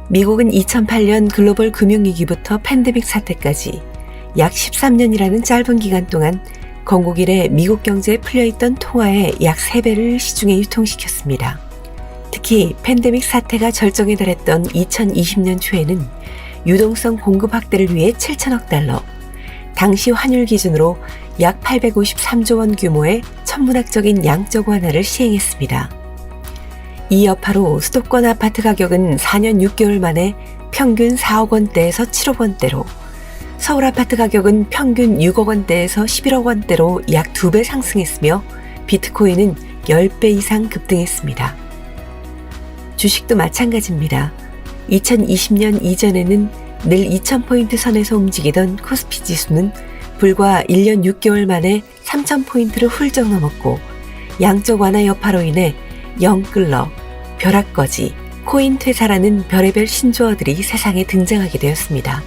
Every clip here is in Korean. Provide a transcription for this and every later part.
미국은 2008년 글로벌 금융위기부터 팬데믹 사태까지 약 13년이라는 짧은 기간 동안 건국 이래 미국 경제에 풀려있던 통화의 약 3배를 시중에 유통시켰습니다. 특히 팬데믹 사태가 절정에 달했던 2020년 초에는 유동성 공급 확대를 위해 7천억 달러, 당시 환율 기준으로 약 853조 원 규모의 천문학적인 양적 완화를 시행했습니다. 이 여파로 수도권 아파트 가격은 4년 6개월 만에 평균 4억 원대에서 7억 원대로, 서울 아파트 가격은 평균 6억 원대에서 11억 원대로 약 2배 상승했으며 비트코인은 10배 이상 급등했습니다. 주식도 마찬가지입니다. 2020년 이전에는 늘 2000포인트 선에서 움직이던 코스피 지수는 불과 1년 6개월 만에 3000포인트를 훌쩍 넘었고, 양적 완화 여파로 인해 영끌러, 벼락거지, 코인 퇴사라는 별의별 신조어들이 세상에 등장하게 되었습니다.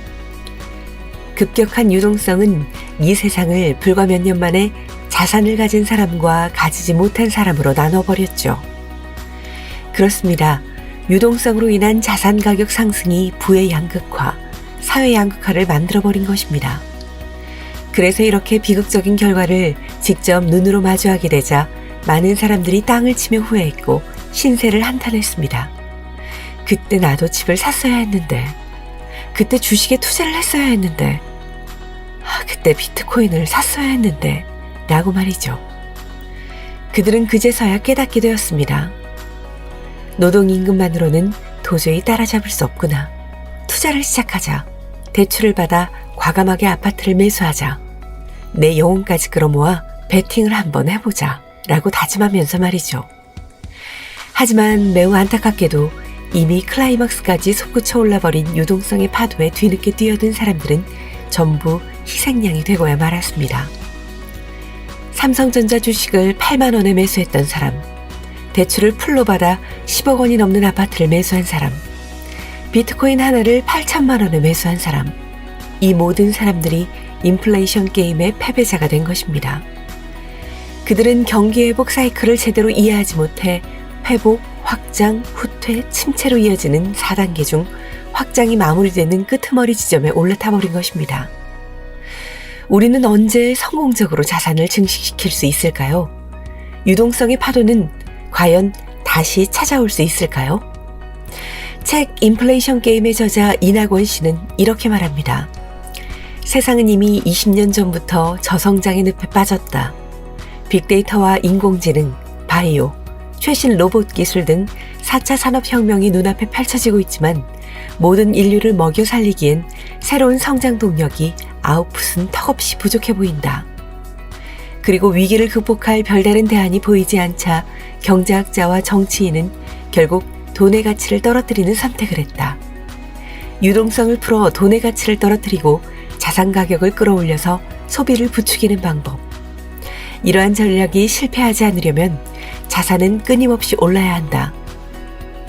급격한 유동성은 이 세상을 불과 몇 년 만에 자산을 가진 사람과 가지지 못한 사람으로 나눠버렸죠. 그렇습니다. 유동성으로 인한 자산 가격 상승이 부의 양극화, 사회 양극화를 만들어버린 것입니다. 그래서 이렇게 비극적인 결과를 직접 눈으로 마주하게 되자 많은 사람들이 땅을 치며 후회했고 신세를 한탄했습니다. 그때 나도 집을 샀어야 했는데, 그때 주식에 투자를 했어야 했는데, 그때 비트코인을 샀어야 했는데 라고 말이죠. 그들은 그제서야 깨닫게 되었습니다. 노동임금만으로는 도저히 따라잡을 수 없구나. 투자를 시작하자. 대출을 받아 과감하게 아파트를 매수하자. 내 영혼까지 끌어모아 베팅을 한번 해보자 라고 다짐하면서 말이죠. 하지만 매우 안타깝게도 이미 클라이막스까지 솟구쳐 올라버린 유동성의 파도에 뒤늦게 뛰어든 사람들은 전부 희생양이 되고야 말았습니다. 삼성전자 주식을 8만 원에 매수했던 사람, 대출을 풀로 받아 10억 원이 넘는 아파트를 매수한 사람, 비트코인 하나를 8천만 원에 매수한 사람, 이 모든 사람들이 인플레이션 게임의 패배자가 된 것입니다. 그들은 경기 회복 사이클을 제대로 이해하지 못해 회복, 확장, 후퇴, 침체로 이어지는 4단계 중 확장이 마무리되는 끄트머리 지점에 올라타 버린 것입니다. 우리는 언제 성공적으로 자산을 증식시킬 수 있을까요? 유동성의 파도는 과연 다시 찾아올 수 있을까요? 책 인플레이션 게임의 저자 이낙원 씨는 이렇게 말합니다. 세상은 이미 20년 전부터 저성장의 늪에 빠졌다. 빅데이터와 인공지능, 바이오, 최신 로봇 기술 등 4차 산업혁명이 눈앞에 펼쳐지고 있지만 모든 인류를 먹여 살리기엔 새로운 성장 동력이 아웃풋은 턱없이 부족해 보인다. 그리고 위기를 극복할 별다른 대안이 보이지 않자 경제학자와 정치인은 결국 돈의 가치를 떨어뜨리는 선택을 했다. 유동성을 풀어 돈의 가치를 떨어뜨리고 자산 가격을 끌어올려서 소비를 부추기는 방법. 이러한 전략이 실패하지 않으려면 자산은 끊임없이 올라야 한다.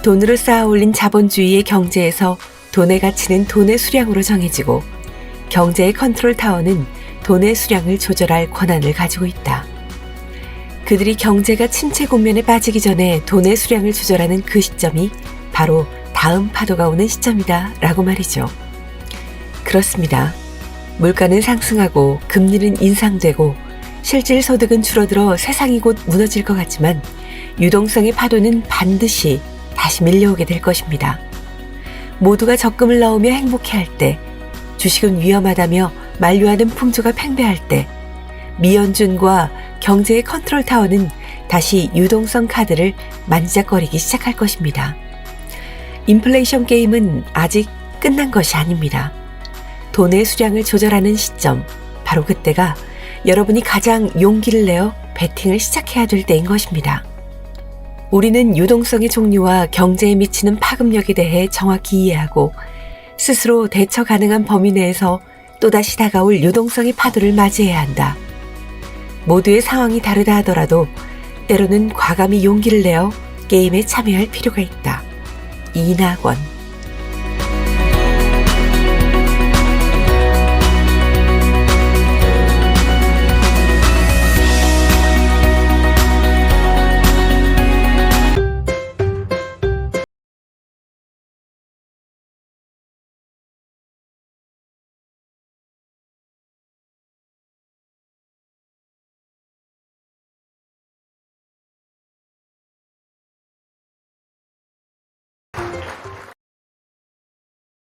돈으로 쌓아 올린 자본주의의 경제에서 돈의 가치는 돈의 수량으로 정해지고 경제의 컨트롤 타워는 돈의 수량을 조절할 권한을 가지고 있다. 그들이 경제가 침체 국면에 빠지기 전에 돈의 수량을 조절하는 그 시점이 바로 다음 파도가 오는 시점이다 라고 말이죠. 그렇습니다. 물가는 상승하고 금리는 인상되고 실질 소득은 줄어들어 세상이 곧 무너질 것 같지만 유동성의 파도는 반드시 다시 밀려오게 될 것입니다. 모두가 적금을 넣으며 행복해할 때, 주식은 위험하다며 만류하는 풍조가 팽배할 때, 미연준과 경제의 컨트롤 타워는 다시 유동성 카드를 만지작거리기 시작할 것입니다. 인플레이션 게임은 아직 끝난 것이 아닙니다. 돈의 수량을 조절하는 시점, 바로 그때가 여러분이 가장 용기를 내어 베팅을 시작해야 될 때인 것입니다. 우리는 유동성의 종류와 경제에 미치는 파급력에 대해 정확히 이해하고 스스로 대처 가능한 범위 내에서 또다시 다가올 유동성의 파도를 맞이해야 한다. 모두의 상황이 다르다 하더라도 때로는 과감히 용기를 내어 게임에 참여할 필요가 있다. 이낙원